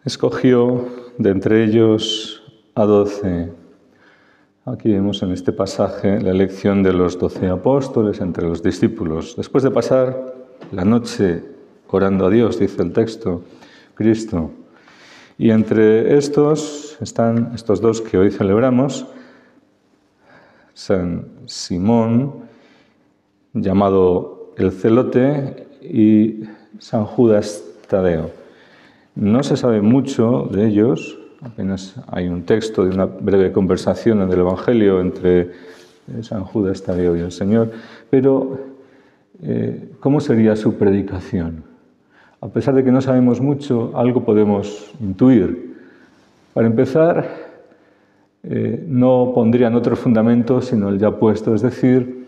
Escogió de entre ellos a 12. Aquí vemos en este pasaje la elección de los 12 apóstoles entre los discípulos. Después de pasar la noche orando a Dios, dice el texto, Cristo. Y entre estos están estos dos que hoy celebramos, San Simón, llamado el Celote, y San Judas Tadeo. No se sabe mucho de ellos, apenas hay un texto de una breve conversación en el Evangelio entre San Judas Tadeo y el Señor, pero ¿cómo sería su predicación? A pesar de que no sabemos mucho, algo podemos intuir. Para empezar, no pondrían otro fundamento sino el ya puesto, es decir,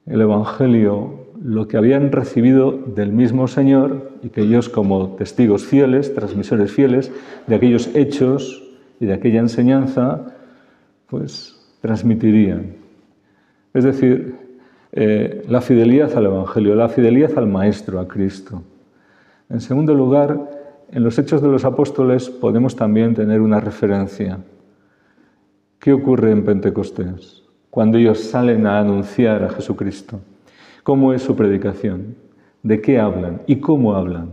el Evangelio, lo que habían recibido del mismo Señor y que ellos como testigos fieles, transmisores fieles de aquellos hechos y de aquella enseñanza, pues transmitirían. Es decir, la fidelidad al Evangelio, la fidelidad al Maestro, a Cristo. En segundo lugar, en los Hechos de los Apóstoles podemos también tener una referencia. ¿Qué ocurre en Pentecostés? Cuando ellos salen a anunciar a Jesucristo. ¿Cómo es su predicación? ¿De qué hablan? ¿Y cómo hablan?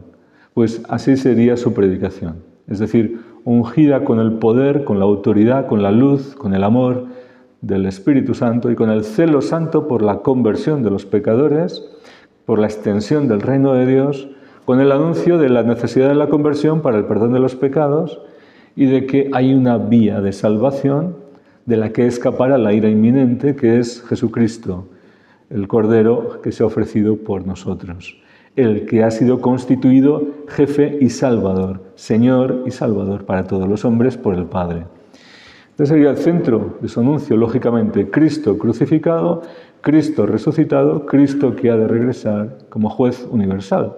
Pues así sería su predicación. Es decir, ungida con el poder, con la autoridad, con la luz, con el amor del Espíritu Santo y con el celo santo por la conversión de los pecadores, por la extensión del reino de Dios, con el anuncio de la necesidad de la conversión para el perdón de los pecados y de que hay una vía de salvación de la que escapará la ira inminente, que es Jesucristo, el Cordero que se ha ofrecido por nosotros, el que ha sido constituido jefe y salvador, Señor y Salvador para todos los hombres por el Padre. Este sería el centro de su anuncio, lógicamente, Cristo crucificado, Cristo resucitado, Cristo que ha de regresar como juez universal.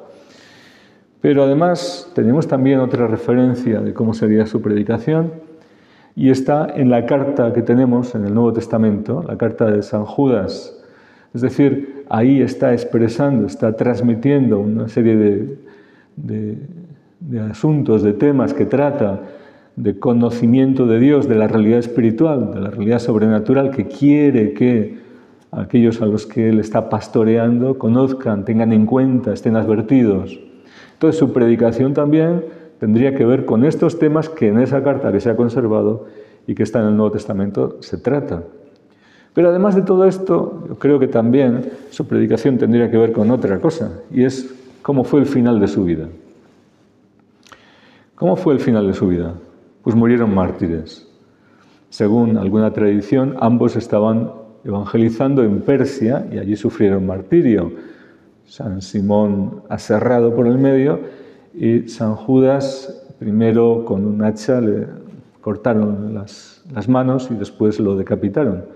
Pero además tenemos también otra referencia de cómo sería su predicación, y está en la carta que tenemos en el Nuevo Testamento, la carta de San Judas. Es decir, ahí está expresando, está transmitiendo una serie de asuntos, de temas que trata de conocimiento de Dios, de la realidad espiritual, de la realidad sobrenatural, que quiere que aquellos a los que Él está pastoreando conozcan, tengan en cuenta, estén advertidos. Entonces su predicación también tendría que ver con estos temas que en esa carta que se ha conservado y que está en el Nuevo Testamento se trata. Pero además de todo esto, yo creo que también su predicación tendría que ver con otra cosa, y es cómo fue el final de su vida. ¿Cómo fue el final de su vida? Pues murieron mártires. Según alguna tradición, ambos estaban evangelizando en Persia y allí sufrieron martirio. San Simón aserrado por el medio y San Judas primero con un hacha le cortaron las manos y después lo decapitaron.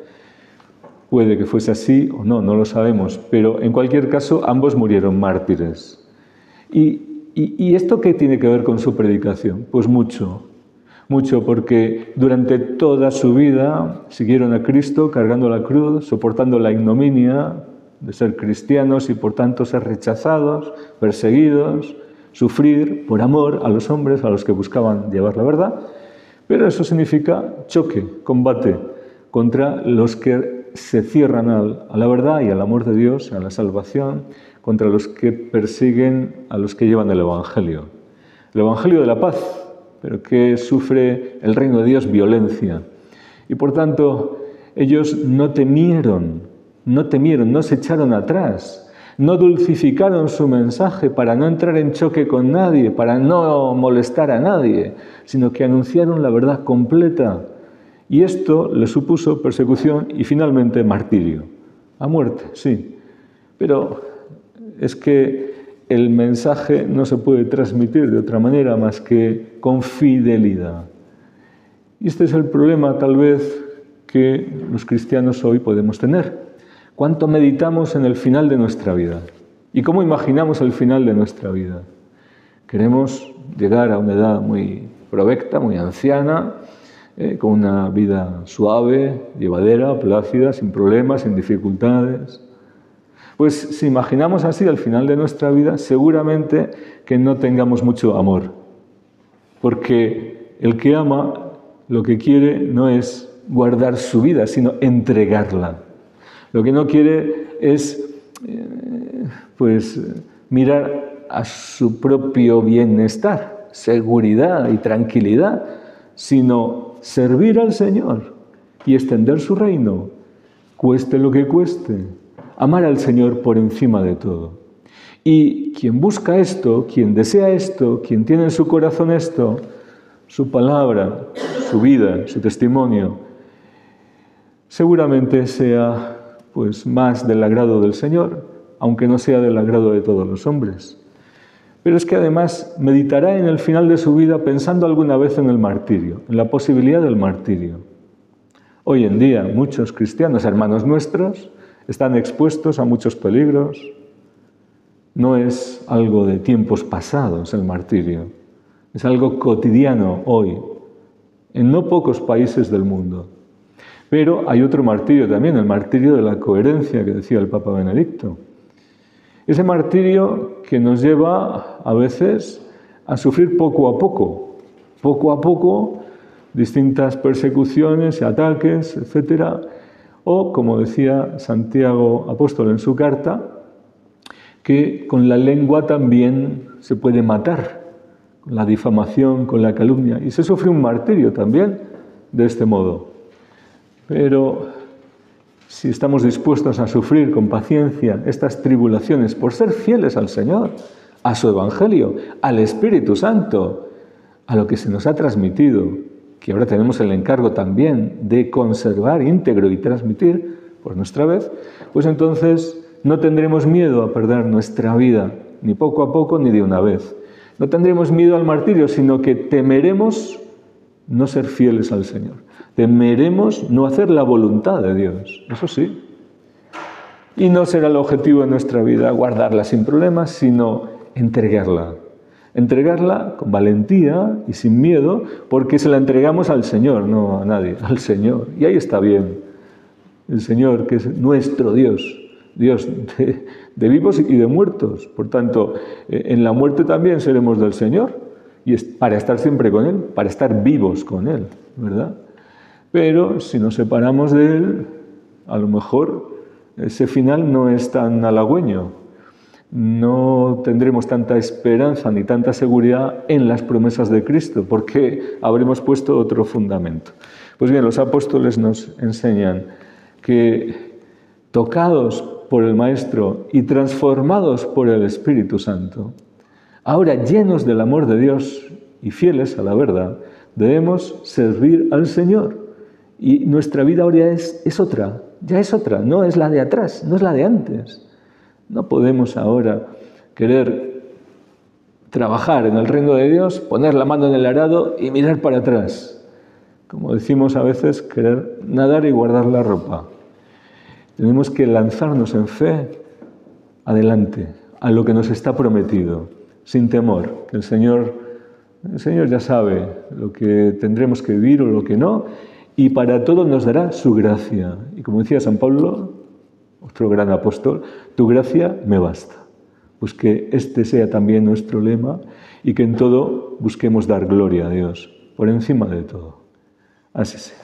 Puede que fuese así o no, no lo sabemos, pero en cualquier caso ambos murieron mártires. ¿Y esto qué tiene que ver con su predicación? Pues mucho, porque durante toda su vida siguieron a Cristo cargando la cruz, soportando la ignominia de ser cristianos y por tanto ser rechazados, perseguidos, sufrir por amor a los hombres a los que buscaban llevar la verdad, pero eso significa choque, combate contra los que se cierran a la verdad y al amor de Dios, a la salvación, contra los que persiguen a los que llevan el Evangelio de la paz, pero que sufre el reino de Dios violencia. Y por tanto, ellos no temieron, no se echaron atrás, no dulcificaron su mensaje para no entrar en choque con nadie, para no molestar a nadie, sino que anunciaron la verdad completa. Y esto le supuso persecución y finalmente martirio. A muerte, sí. Pero es que el mensaje no se puede transmitir de otra manera más que con fidelidad. Y este es el problema, tal vez, que los cristianos hoy podemos tener. ¿Cuánto meditamos en el final de nuestra vida? ¿Y cómo imaginamos el final de nuestra vida? Queremos llegar a una edad muy provecta, muy anciana, con una vida suave, llevadera, plácida, sin problemas, sin dificultades. Pues si imaginamos así al final de nuestra vida, seguramente que no tengamos mucho amor. Porque el que ama lo que quiere no es guardar su vida, sino entregarla. Lo que no quiere es mirar a su propio bienestar, seguridad y tranquilidad, sino servir al Señor y extender su reino, cueste lo que cueste, amar al Señor por encima de todo. Y quien busca esto, quien desea esto, quien tiene en su corazón esto, su palabra, su vida, su testimonio, seguramente sea más del agrado del Señor, aunque no sea del agrado de todos los hombres. Pero es que además meditará en el final de su vida pensando alguna vez en el martirio, en la posibilidad del martirio. Hoy en día muchos cristianos, hermanos nuestros, están expuestos a muchos peligros. No es algo de tiempos pasados el martirio, es algo cotidiano hoy, en no pocos países del mundo. Pero hay otro martirio también, el martirio de la coherencia que decía el Papa Benedicto. Ese martirio que nos lleva a veces a sufrir poco a poco, distintas persecuciones y ataques, etc. O, como decía Santiago Apóstol en su carta, que con la lengua también se puede matar, con la difamación, con la calumnia, y se sufre un martirio también de este modo. Pero si estamos dispuestos a sufrir con paciencia estas tribulaciones por ser fieles al Señor, a su Evangelio, al Espíritu Santo, a lo que se nos ha transmitido, que ahora tenemos el encargo también de conservar íntegro y transmitir por nuestra vez, pues entonces no tendremos miedo a perder nuestra vida, ni poco a poco ni de una vez. No tendremos miedo al martirio, sino que temeremos no ser fieles al Señor. Temeremos no hacer la voluntad de Dios, eso sí. Y no será el objetivo de nuestra vida guardarla sin problemas, sino entregarla. Entregarla con valentía y sin miedo, porque se la entregamos al Señor, no a nadie, al Señor. Y ahí está bien. El Señor, que es nuestro Dios, Dios de vivos y de muertos. Por tanto, en la muerte también seremos del Señor, y es para estar siempre con Él, para estar vivos con Él, ¿verdad? Pero si nos separamos de Él, a lo mejor ese final no es tan halagüeño. No tendremos tanta esperanza ni tanta seguridad en las promesas de Cristo, porque habremos puesto otro fundamento. Pues bien, los apóstoles nos enseñan que tocados por el Maestro y transformados por el Espíritu Santo, ahora llenos del amor de Dios y fieles a la verdad, debemos servir al Señor. Y nuestra vida ahora es otra, ya es otra, no es la de atrás, no es la de antes. No podemos ahora querer trabajar en el reino de Dios, poner la mano en el arado y mirar para atrás. Como decimos a veces, querer nadar y guardar la ropa. Tenemos que lanzarnos en fe adelante, a lo que nos está prometido, sin temor. Que el Señor ya sabe lo que tendremos que vivir o lo que no, y para todo nos dará su gracia. Y como decía San Pablo, otro gran apóstol, tu gracia me basta. Pues que este sea también nuestro lema y que en todo busquemos dar gloria a Dios, por encima de todo. Así sea.